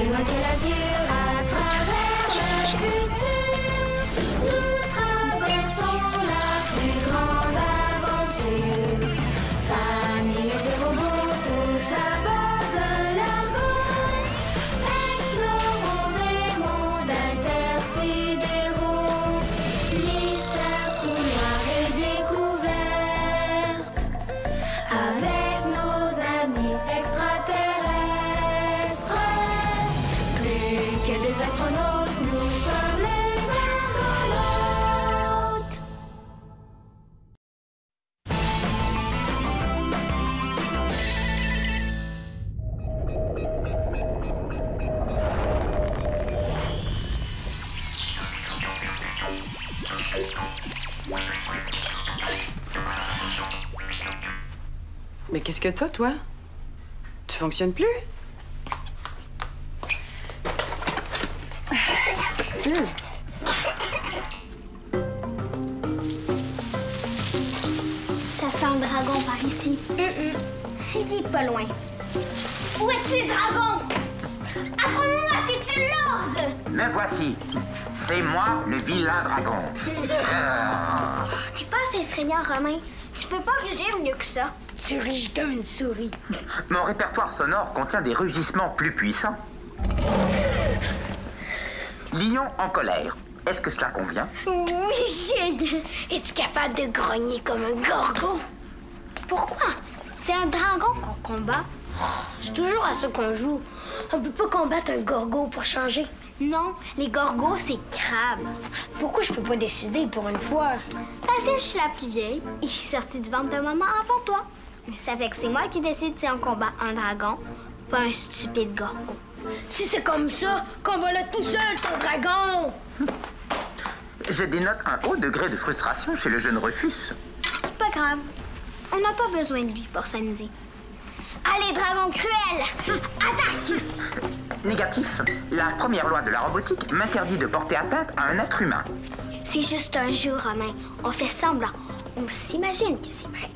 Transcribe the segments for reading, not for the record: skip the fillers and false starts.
plus loin que l'azur, à travers le futur, nous traversons la plus grande aventure. Familles et robots, tous à bord de l'Argo, explorons des mondes intersidéraux, mystères tout noirs et découvertes, avec nos amis extraterrestres. Plus que des astronautes, nous sommes les argonautes. Mais qu'est-ce que t'as, toi? Tu fonctionnes plus? Ça sent le dragon par ici. Il est pas loin. Où es-tu, dragon? Apprends-moi si tu l'oses! Me voici. C'est moi, le vilain dragon. T'es pas assez effrayant, Romain. Tu peux pas rugir mieux que ça. Tu riges comme une souris. Mon répertoire sonore contient des rugissements plus puissants. Lion en colère. Est-ce que cela convient? Oui, Jig. Es-tu capable de grogner comme un gorgon? Pourquoi? C'est un dragon qu'on combat. C'est toujours à ça qu'on joue. On peut pas combattre un gorgo pour changer. Non, les gorgos, c'est crabe. Pourquoi je peux pas décider pour une fois? Parce que je suis la plus vieille et je suis sortie du ventre de maman avant toi. Ça fait que c'est moi qui décide si on combat un dragon, pas un stupide gorgo. Si c'est comme ça, combat-le tout seul, ton dragon! Je dénote un haut degré de frustration chez le jeune Rufus. C'est pas grave. On n'a pas besoin de lui pour s'amuser. Allez, dragon cruel! Attaque! Négatif. La première loi de la robotique m'interdit de porter atteinte à un être humain. C'est juste un jeu, Romain. On fait semblant. On s'imagine que c'est vrai.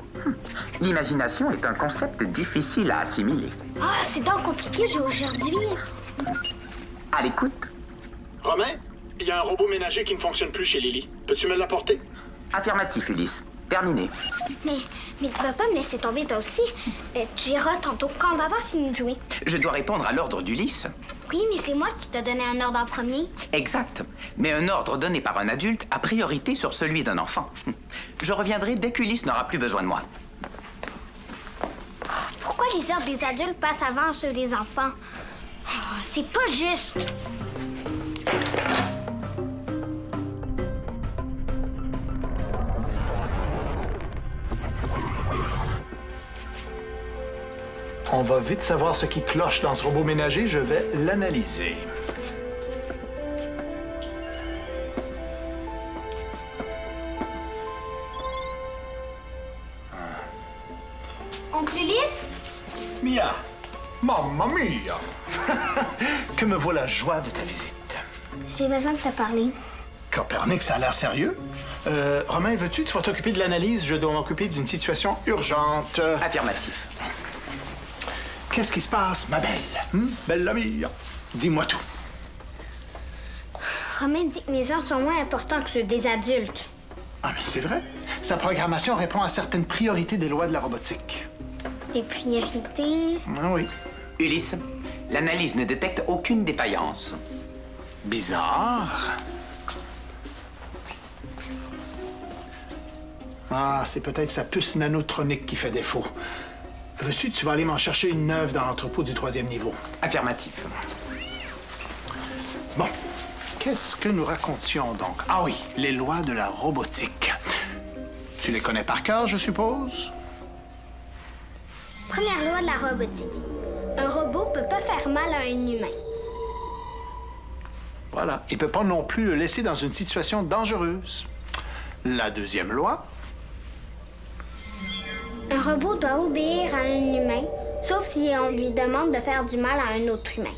L'imagination est un concept difficile à assimiler. Ah, c'est donc compliqué de jouer aujourd'hui. À l'écoute. Romain, il y a un robot ménager qui ne fonctionne plus chez Lily. Peux-tu me l'apporter? Affirmatif, Ulysse. Terminé. Mais tu vas pas me laisser tomber toi aussi. Tu iras tantôt quand on va avoir fini de jouer. Je dois répondre à l'ordre d'Ulysse. Oui, mais c'est moi qui t'ai donné un ordre en premier. Exact. Mais un ordre donné par un adulte a priorité sur celui d'un enfant. Je reviendrai dès qu'Ulysse n'aura plus besoin de moi. Pourquoi les ordres des adultes passent avant ceux des enfants? Oh, c'est pas juste. On va vite savoir ce qui cloche dans ce robot ménager. Je vais l'analyser. Oncle Ulysse? Mia! Mamma mia! Que me voilà joie de ta visite. J'ai besoin de te parler. Copernic, ça a l'air sérieux. Romain, veux-tu? Tu vas t'occuper de l'analyse. Je dois m'occuper d'une situation urgente. Affirmatif. Qu'est-ce qui se passe, ma belle? Belle amie? Dis-moi tout. Romain dit que mes ordres sont moins importants que ceux des adultes. Ah, mais c'est vrai. Sa programmation répond à certaines priorités des lois de la robotique. Des priorités? Ah oui. Ulysse, l'analyse ne détecte aucune défaillance. Bizarre. Ah, c'est peut-être sa puce nanotronique qui fait défaut. Veux-tu, tu vas aller m'en chercher une neuve dans l'entrepôt du 3e niveau. Affirmatif. Bon, qu'est-ce que nous racontions donc? Ah oui, les lois de la robotique. Tu les connais par cœur, je suppose? Première loi de la robotique. Un robot peut pas faire mal à un humain. Voilà. Il peut pas non plus le laisser dans une situation dangereuse. La deuxième loi. Un robot doit obéir à un humain, sauf si on lui demande de faire du mal à un autre humain.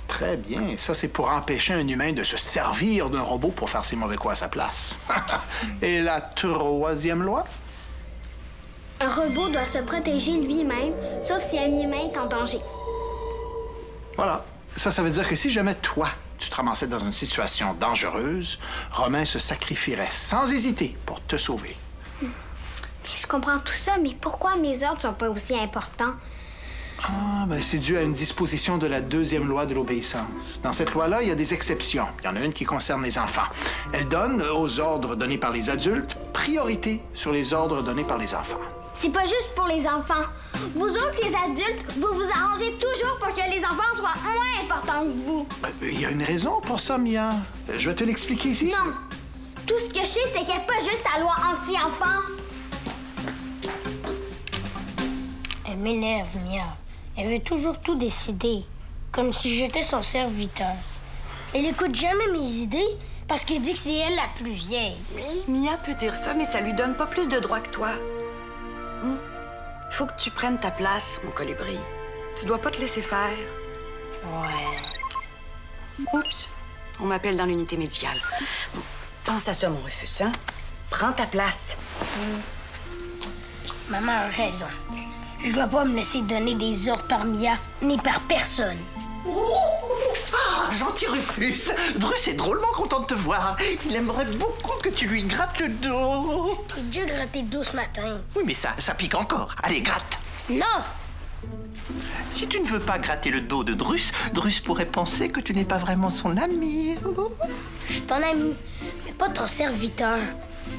Très bien. Ça, c'est pour empêcher un humain de se servir d'un robot pour faire ses mauvais coups à sa place. Et la troisième loi? Un robot doit se protéger lui-même, sauf si un humain est en danger. Voilà. Ça veut dire que si jamais toi, tu te ramassais dans une situation dangereuse, Romain se sacrifierait sans hésiter pour te sauver. Je comprends tout ça, mais pourquoi mes ordres sont pas aussi importants? Ah, ben c'est dû à une disposition de la 2e loi de l'obéissance. Dans cette loi-là, il y a des exceptions. Il y en a une qui concerne les enfants. Elle donne aux ordres donnés par les adultes priorité sur les ordres donnés par les enfants. C'est pas juste pour les enfants. Vous autres, les adultes, vous vous arrangez toujours pour que les enfants soient moins importants que vous. Il y a une raison pour ça, Mia. Je vais te l'expliquer si tu Non. veux. Tout ce que je sais, c'est qu'il n'y a pas juste la loi anti-enfant. Elle m'énerve, Mia. Elle veut toujours tout décider, comme si j'étais son serviteur. Elle écoute jamais mes idées parce qu'elle dit que c'est elle la plus vieille. Mia peut dire ça, mais ça lui donne pas plus de droits que toi. Faut que tu prennes ta place, mon colibri. Tu dois pas te laisser faire. Ouais. Oups, on m'appelle dans l'unité médicale. Bon, pense à ça, mon Rufus, hein? Prends ta place. Maman a raison. Je dois pas me laisser donner des ordres par Mia, ni par personne. Ah, gentil Rufus, Drus est drôlement content de te voir. Il aimerait beaucoup que tu lui grattes le dos. J'ai déjà gratté le dos ce matin. Oui, mais ça pique encore. Allez, gratte. Non! Si tu ne veux pas gratter le dos de Drus, Drus pourrait penser que tu n'es pas vraiment son ami. Je suis ton ami, mais pas ton serviteur.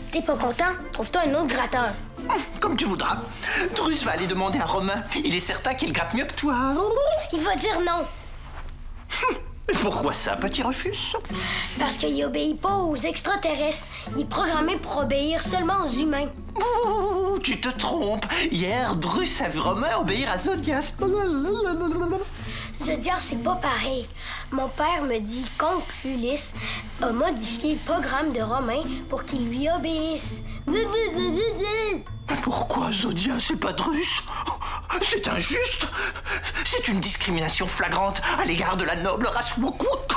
Si t'es pas content, trouve-toi un autre gratteur. Comme tu voudras. Drus va aller demander à Romain. Il est certain qu'il gratte mieux que toi. Il va dire non. Mais pourquoi ça, petit Rufus? Parce qu'il obéit pas aux extraterrestres. Il est programmé pour obéir seulement aux humains. Oh, tu te trompes. Hier, Drus a vu Romain obéir à Zodias. Zodiac, c'est pas pareil. Mon père me dit qu'Oncle Ulysse a modifié le programme de Romain pour qu'il lui obéisse. Mais pourquoi Zodias et pas Drus? C'est injuste. C'est une discrimination flagrante à l'égard de la noble race Wook-Wook.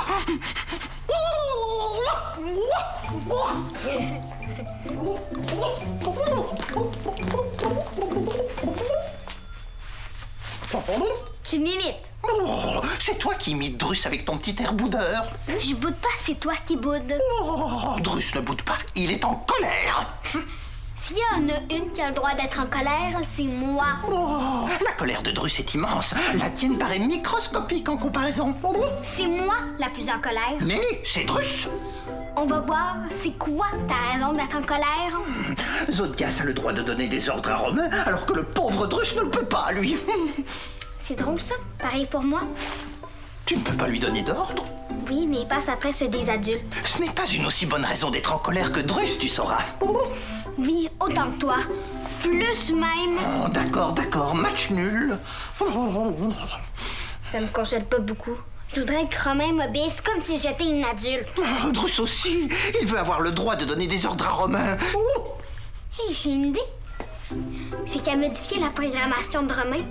Tu m'imites. Oh, c'est toi qui imites Drus avec ton petit air boudeur. Je boude pas, c'est toi qui boude. Oh, Drus ne boude pas, il est en colère. S'il y en a une qui a le droit d'être en colère, c'est moi. Oh, la colère de Drus est immense. La tienne paraît microscopique en comparaison. C'est moi la plus en colère. Mais c'est Drus. On va voir, c'est quoi ta raison d'être en colère? Zodias a le droit de donner des ordres à Romain, alors que le pauvre Drus ne le peut pas, lui. C'est drôle ça, pareil pour moi. Tu ne peux pas lui donner d'ordre? Oui, mais il passe après ceux des adultes. Ce n'est pas une aussi bonne raison d'être en colère que Drus, tu sauras. Oui, autant que toi. Plus même. Oh, d'accord, match nul. Ça me console pas beaucoup. Je voudrais que Romain m'obéisse comme si j'étais une adulte. Oh, Drus aussi, il veut avoir le droit de donner des ordres à Romain. Hey, j'ai une idée. C'est qu'à modifier la programmation de Romain.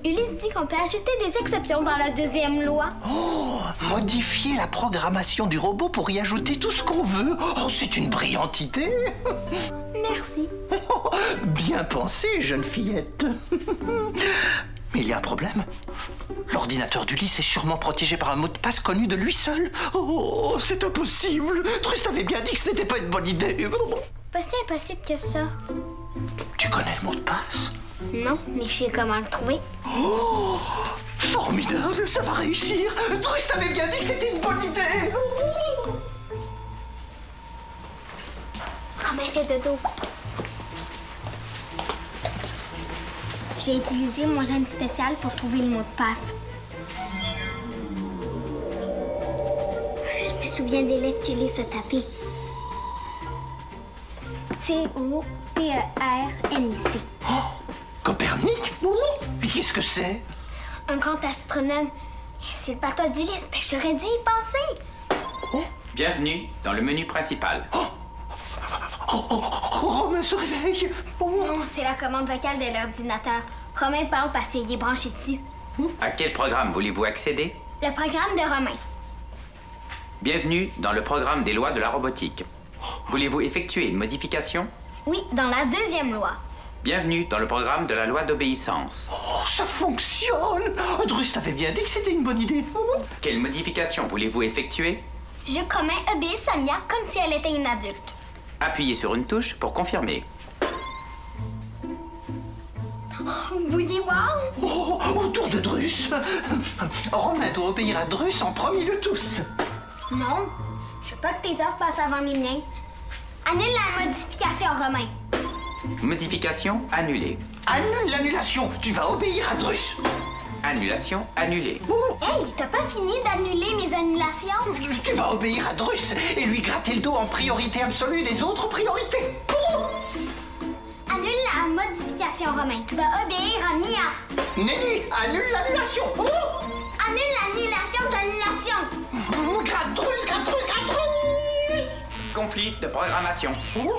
Ulysse dit qu'on peut ajouter des exceptions dans la 2e loi. Oh, modifier la programmation du robot pour y ajouter tout ce qu'on veut. Oh, c'est une brillante idée. Merci. Oh, bien pensé, jeune fillette. Mais il y a un problème. L'ordinateur d'Ulysse est sûrement protégé par un mot de passe connu de lui seul. Oh, c'est impossible. Drus t'avait bien dit que ce n'était pas une bonne idée. Pas si impossible que ça. Tu connais le mot de passe? Non, mais je sais comment le trouver. Oh, formidable, ça va réussir. Drus t'avait bien dit que c'était une bonne idée. Romain fait dodo. J'ai utilisé mon gène spécial pour trouver le mot de passe. Je me souviens des lettres qu'Ulysse a tapées. C-O-P-E-R-N-I-C. Oh, Copernic? Mais qu'est-ce que c'est? Un grand astronome. C'est le patois d'Ulysse, mais j'aurais dû y penser. Bienvenue dans le menu principal. Romain se réveille. Non, c'est la commande vocale de l'ordinateur. Romain parle parce qu'il est branché dessus. À quel programme voulez-vous accéder? Le programme de Romain. Bienvenue dans le programme des lois de la robotique. Voulez-vous effectuer une modification? Oui, dans la 2e loi. Bienvenue dans le programme de la loi d'obéissance. Oh, ça fonctionne! Drus t'avait bien dit que c'était une bonne idée. Quelle modification voulez-vous effectuer? Je Romain obéit Samia comme si elle était une adulte. Appuyez sur une touche pour confirmer. Woody, wow! Oh, au tour de Drus. Romain doit obéir à Drus en premier de tous. Non, je veux pas que tes offres passent avant les miens. Annule la modification, Romain. Modification annulée. Annule l'annulation. Tu vas obéir à Drus. Annulation annulée. Hey, t'as pas fini d'annuler mes annulations? Tu vas obéir à Drus et lui gratter le dos en priorité absolue des autres priorités. Annule la modification, Romain. Tu vas obéir à Mia. Nelly, annule l'annulation. Annule l'annulation de l'annulation. Gratte Drus, gratte Drus, gratte Drus. Conflit de programmation.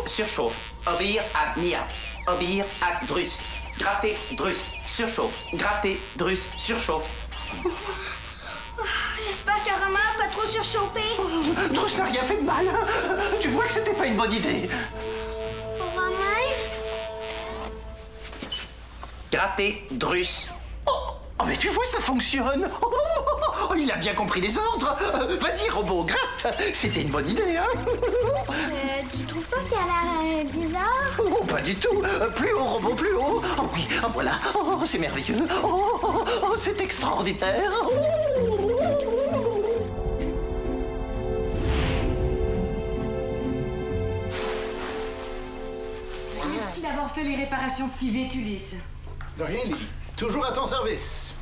Surchauffe. Obéir à Mia. Obéir à Drus. Gratter Drus. Surchauffe. Gratter Drus. Surchauffe. J'espère que Romain n'a pas trop surchauffé. Drus n'a rien fait de mal. Tu vois que c'était pas une bonne idée. Romain? Gratter Drus. Oh, mais tu vois, ça fonctionne. Oh, il a bien compris les ordres. Vas-y, robot, gratte. C'était une bonne idée, hein? Tu trouves pas qu'il a l'air bizarre? Oh, pas du tout. Plus haut, robot, plus haut. Oh oui, oh, voilà. Oh, c'est merveilleux. Oh, c'est extraordinaire. Merci d'avoir fait les réparations si vite, Ulysse. De rien, Lily. Toujours à ton service.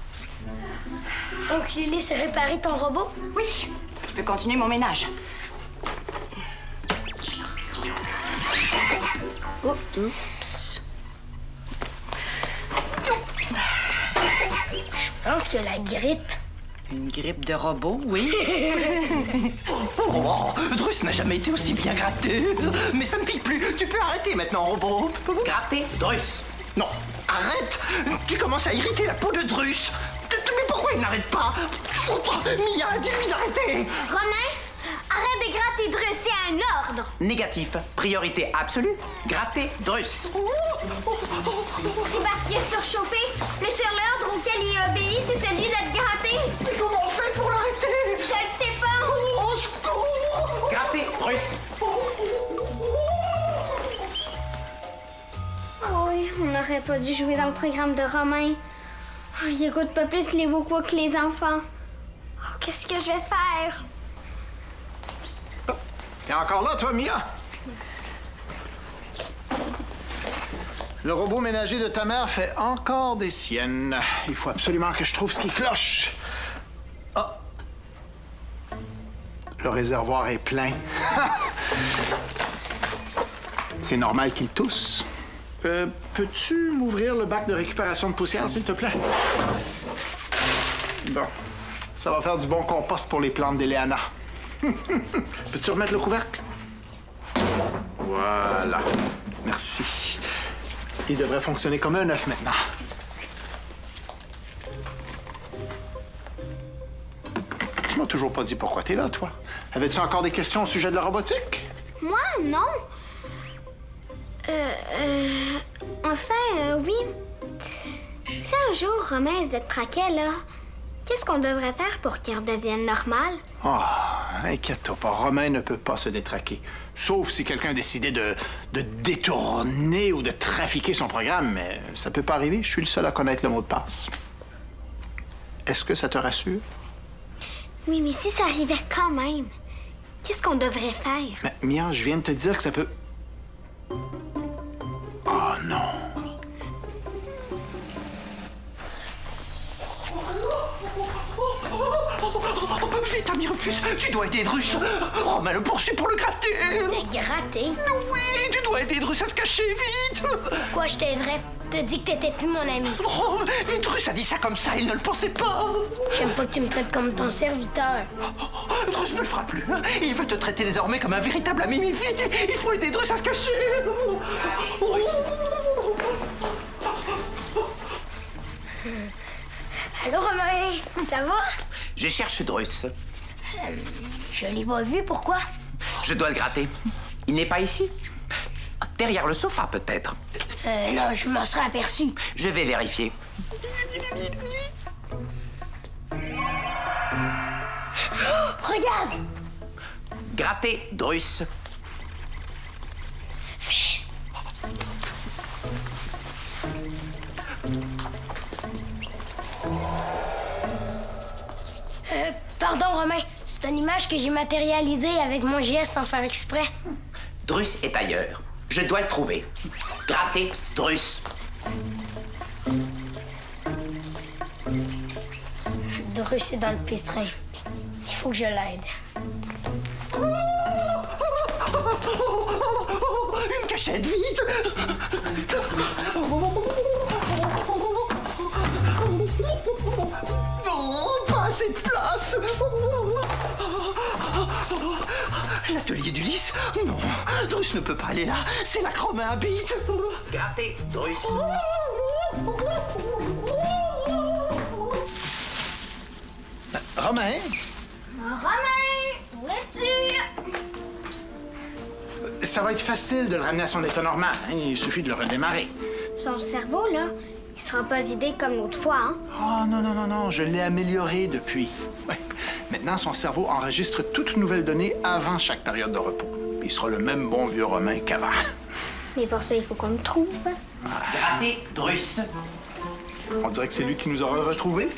Donc, Ulysse a réparé ton robot? Oui, je peux continuer mon ménage. Oups. Je pense que la grippe. Une grippe de robot, oui. Oh, Drus n'a jamais été aussi bien gratté. Mais ça ne pique plus. Tu peux arrêter maintenant, robot. Gratter Drus. Non, arrête. Tu commences à irriter la peau de Drus. Mais pourquoi il n'arrête pas? Mia, dis-lui d'arrêter. Romain, arrête de gratter Drus, c'est un ordre. Négatif. Priorité absolue. Gratter Drus. C'est parce qu'il a surchauffé. Le seul ordre auquel il obéit, c'est celui d'être gratté. Mais comment on fait pour l'arrêter? Je le sais pas. Oh, secours. Gratter Drus. Oui, on n'aurait pas dû jouer dans le programme de Romain. Oh, il écoute pas plus les Wokwa que les enfants. Oh, qu'est-ce que je vais faire? T'es encore là, toi, Mia? Le robot ménager de ta mère fait encore des siennes. Il faut absolument que je trouve ce qui cloche. Ah! Le réservoir est plein. C'est normal qu'il tousse. Peux-tu m'ouvrir le bac de récupération de poussière, s'il te plaît? Bon. Ça va faire du bon compost pour les plantes d'Eleana. Peux-tu remettre le couvercle? Voilà. Merci. Il devrait fonctionner comme un œuf maintenant. Tu m'as toujours pas dit pourquoi t'es là, toi. Avais-tu encore des questions au sujet de la robotique? Moi, non. Oui. Si un jour Romain se détraquait, là, qu'est-ce qu'on devrait faire pour qu'il redevienne normal? Ah, inquiète-toi pas. Romain ne peut pas se détraquer. Sauf si quelqu'un décidait de détourner ou de trafiquer son programme. Mais ça peut pas arriver. Je suis le seul à connaître le mot de passe. Est-ce que ça te rassure? Oui, mais si ça arrivait quand même, qu'est-ce qu'on devrait faire? Mais, Mia, je viens de te dire que ça peut... Oh non. Vite, ami Rufus, tu dois aider Drus. Romain le poursuit pour le gratter. Te gratter? Oui, tu dois aider Drus à se cacher, vite. Quoi, je t'aiderais? T'as dit que t'étais plus mon ami. Oh, mais Drus a dit ça comme ça, il ne le pensait pas. J'aime pas que tu me traites comme ton serviteur. Drus ne le fera plus. Hein. Il veut te traiter désormais comme un véritable ami. Mais vite, il faut aider Drus à se cacher. Allô, Romain, ça va? Je cherche Drus. Je l'ai pas vu, pourquoi? Je dois le gratter. Il n'est pas ici. Derrière le sofa, peut-être. Non, je m'en serais aperçu. Je vais vérifier. Regarde! Gratter Drus. Pardon, Romain. C'est une image que j'ai matérialisée avec mon geste sans faire exprès. Drus est ailleurs. Je dois le trouver. Gratter Drus. Drus est dans le pétrin. Il faut que je l'aide. Une cachette, vite! Non, pas assez de place! L'atelier d'Ulysse? Non, Drus ne peut pas aller là. C'est là que Romain habite. Gratter Drus. Romain? Romain, où es-tu? Ça va être facile de le ramener à son état normal. Hein? Il suffit de le redémarrer. Son cerveau, là, il sera pas vidé comme l'autre fois, hein? Oh, non, je l'ai amélioré depuis. Ouais. Maintenant, son cerveau enregistre toutes nouvelles données avant chaque période de repos. Il sera le même bon vieux Romain qu'avant. Mais pour ça, il faut qu'on le trouve. Gratter Drus. On dirait que c'est lui qui nous aura retrouvés.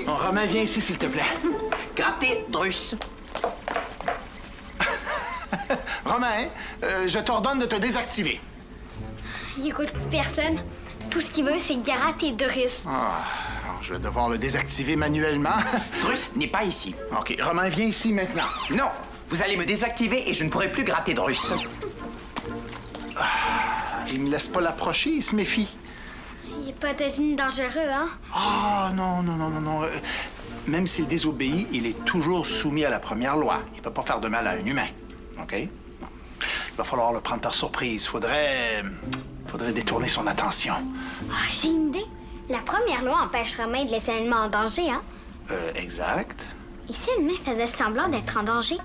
Bon, Romain, viens ici, s'il te plaît. Gratter Drus. Romain, je t'ordonne de te désactiver. Il écoute personne. Tout ce qu'il veut, c'est gratter Drus. Ah, alors, je vais devoir le désactiver manuellement. Drus n'est pas ici. OK, Romain, viens ici maintenant. Non, vous allez me désactiver et je ne pourrai plus gratter Drus. Il me laisse pas l'approcher, il se méfie. Il est pas devenu dangereux, hein? Ah, non. Même s'il désobéit, il est toujours soumis à la première loi. Il peut pas faire de mal à un humain. OK? Bon. Il va falloir le prendre par surprise. Faudrait détourner son attention. Ah, j'ai une idée. La première loi empêche Romain de laisser un humain en danger, hein? Exact. Et si un humain faisait semblant d'être en danger?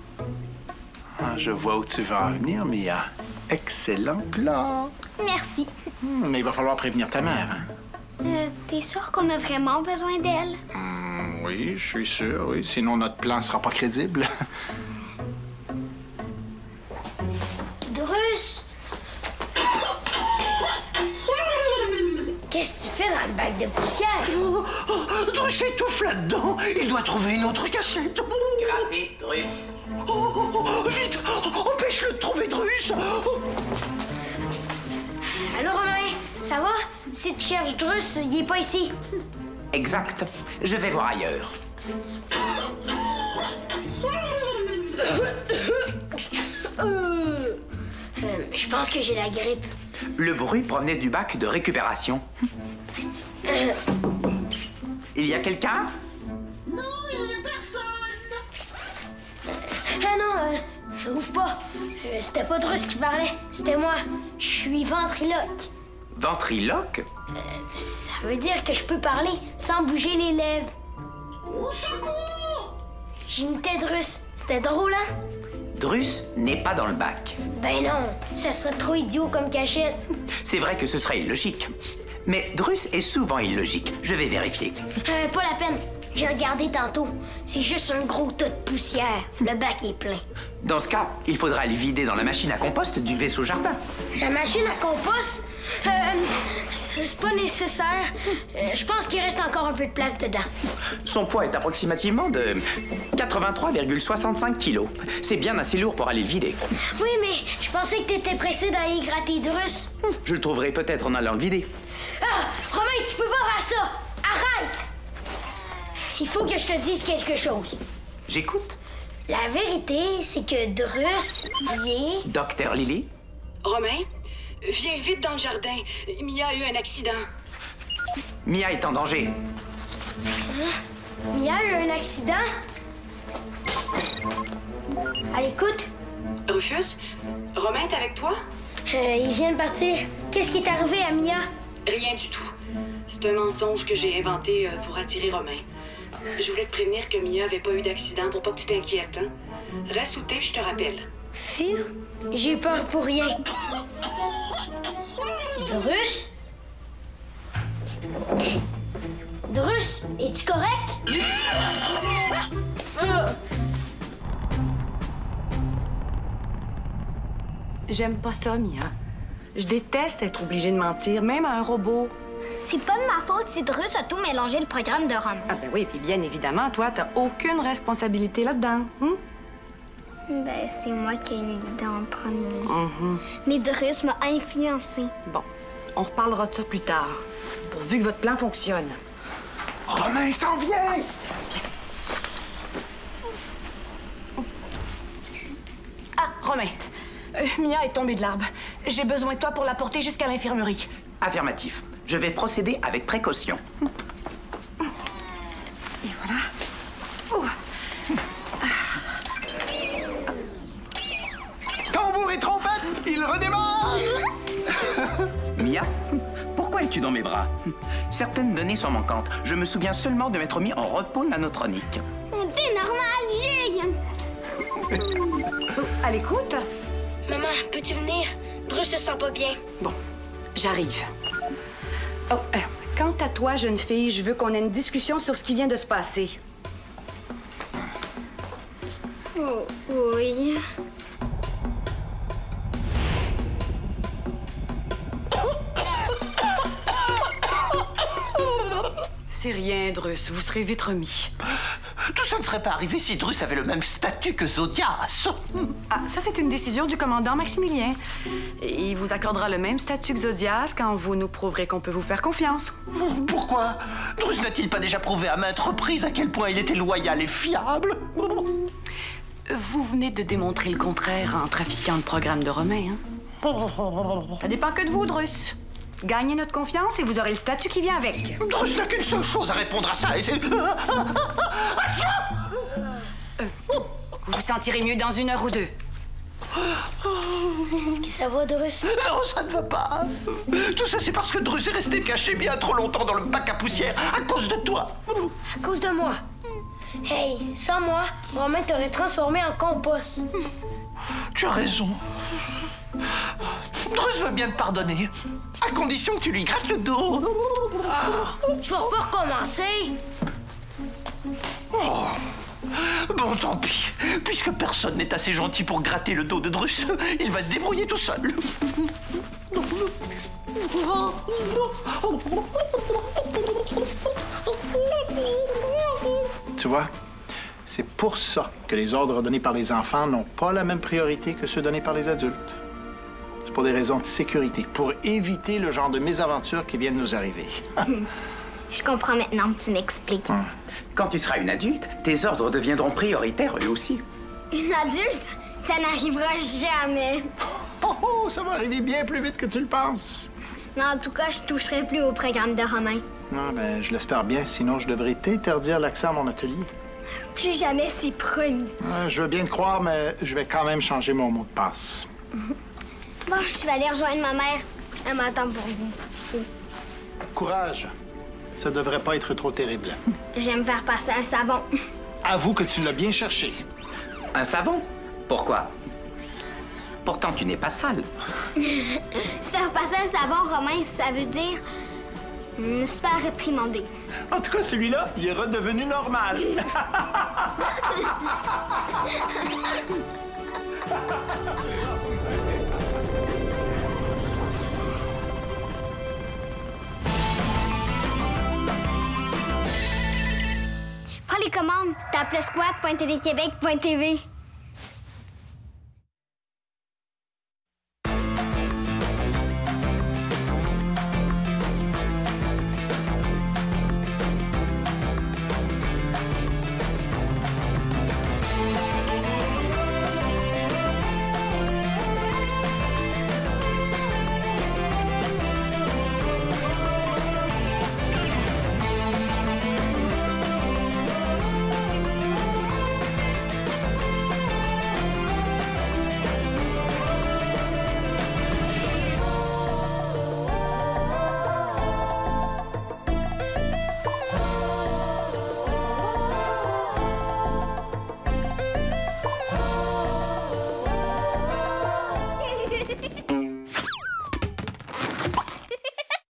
Ah, je vois où tu veux en venir, Mia. Excellent plan. Merci. Mais il va falloir prévenir ta mère. Hein? T'es sûr qu'on a vraiment besoin d'elle? Oui, je suis sûr, oui. Sinon, notre plan sera pas crédible. Drus! Qu'est-ce que tu fais dans le bac de poussière? Drus étouffe là-dedans. Il doit trouver une autre cachette. Gratter Drus. Vite! Empêche-le de trouver Drus! Allô, Romain? Ça va? Si tu cherches Drus, il est pas ici. Exact. Je vais voir ailleurs. Je pense que j'ai la grippe. Le bruit provenait du bac de récupération. Il y a quelqu'un? Non, il n'y a personne! Ah non, ouvre pas. C'était pas Drus qui parlait, c'était moi. Je suis ventriloque. Ventriloque? Ça veut dire que je peux parler sans bouger les lèvres. Au secours! J'imitais Drus. C'était drôle, hein? Drus n'est pas dans le bac. Ben non, ça serait trop idiot comme cachette. C'est vrai que ce serait illogique. Mais Drus est souvent illogique. Je vais vérifier. Pas la peine. J'ai regardé tantôt. C'est juste un gros tas de poussière. Le bac est plein. Dans ce cas, il faudra le vider dans la machine à compost du vaisseau jardin. La machine à compost? C'est pas nécessaire. Je pense qu'il reste encore un peu de place dedans. Son poids est approximativement de 83,65 kilos. C'est bien assez lourd pour aller le vider. Oui, mais je pensais que t'étais pressé d'aller gratter Drus. Je le trouverai peut-être en allant le vider. Ah! Romain, tu peux pas faire ça! Arrête! Il faut que je te dise quelque chose. J'écoute. La vérité, c'est que Drus, il est... Docteur Lily? Romain, viens vite dans le jardin. Mia a eu un accident. Mia est en danger. Mia a eu un accident? Allez, écoute. Rufus, Romain est avec toi? Il vient de partir. Qu'est-ce qui est arrivé à Mia? Rien du tout. C'est un mensonge que j'ai inventé pour attirer Romain. Je voulais te prévenir que Mia avait pas eu d'accident pour pas que tu t'inquiètes, hein? Reste où t'es, je te rappelle. Phew, j'ai peur pour rien. Drus? Drus, es-tu correct? J'aime pas ça, Mia. Je déteste être obligée de mentir, même à un robot. C'est pas de ma faute si Drus a tout mélangé le programme de Rome. Ah ben oui, puis bien évidemment, toi, t'as aucune responsabilité là-dedans. Ben, c'est moi qui ai eu l'idée en premier. Mais Drus m'a influencé. Bon, on reparlera de ça plus tard, pourvu que votre plan fonctionne. Romain s'en vient! Ah, Romain, Mia est tombée de l'arbre. J'ai besoin de toi pour la porter jusqu'à l'infirmerie. Affirmatif. Je vais procéder avec précaution. Et voilà. Ouh. Tambour et trompette, il redémarre! Mia, pourquoi es-tu dans mes bras? Certaines données sont manquantes. Je me souviens seulement de m'être mis en repos nanotronique. T'es normal, Gilles! À l'écoute? Maman, peux-tu venir? Drus se sent pas bien. Bon, j'arrive. Oh, quant à toi, jeune fille, je veux qu'on ait une discussion sur ce qui vient de se passer. Oh, oui. C'est rien, Drus. Vous serez vite remis. Tout ça ne serait pas arrivé si Drus avait le même statut que Zodias. Ah, ça, c'est une décision du commandant Maximilien. Et il vous accordera le même statut que Zodias quand vous nous prouverez qu'on peut vous faire confiance. Pourquoi? Drus n'a-t-il pas déjà prouvé à maintes reprises à quel point il était loyal et fiable? Vous venez de démontrer le contraire en trafiquant le programme de Romain, hein? Ça dépend que de vous, Drus. Gagnez notre confiance et vous aurez le statut qui vient avec. Drus n'a qu'une seule chose à répondre à ça et c'est... Vous vous sentirez mieux dans 1 heure ou 2. Est-ce que ça va, Drus? Non, ça ne va pas. Tout ça, c'est parce que Drus est resté caché bien trop longtemps dans le bac à poussière à cause de toi. À cause de moi. Hey, sans moi, Romain t'aurait transformé en compost. Tu as raison. Drus veut bien te pardonner, à condition que tu lui grattes le dos. Tu vas pas recommencer. Oh. Bon, tant pis. Puisque personne n'est assez gentil pour gratter le dos de Drus, il va se débrouiller tout seul. Tu vois, c'est pour ça que les ordres donnés par les enfants n'ont pas la même priorité que ceux donnés par les adultes. C'est pour des raisons de sécurité, pour éviter le genre de mésaventures qui viennent nous arriver. Je comprends maintenant que tu m'expliques. Quand tu seras une adulte, tes ordres deviendront prioritaires eux aussi. Une adulte? Ça n'arrivera jamais. Oh, ça va arriver bien plus vite que tu le penses. Mais en tout cas, je toucherai plus au programme de Romain. Non, ben, je l'espère bien, sinon je devrais t'interdire l'accès à mon atelier. Plus jamais, c'est promis. Je veux bien te croire, mais je vais quand même changer mon mot de passe. Bon, je vais aller rejoindre ma mère. Elle m'attend pour discuter. Courage. Ça devrait pas être trop terrible. J'aime me faire passer un savon. Avoue que tu l'as bien cherché. Un savon? Pourquoi? Pourtant, tu n'es pas sale. Se faire passer un savon, Romain, ça veut dire se faire réprimander. En tout cas, celui-là, il est redevenu normal. Prends les commandes, tape le squat.téléquébec.tv.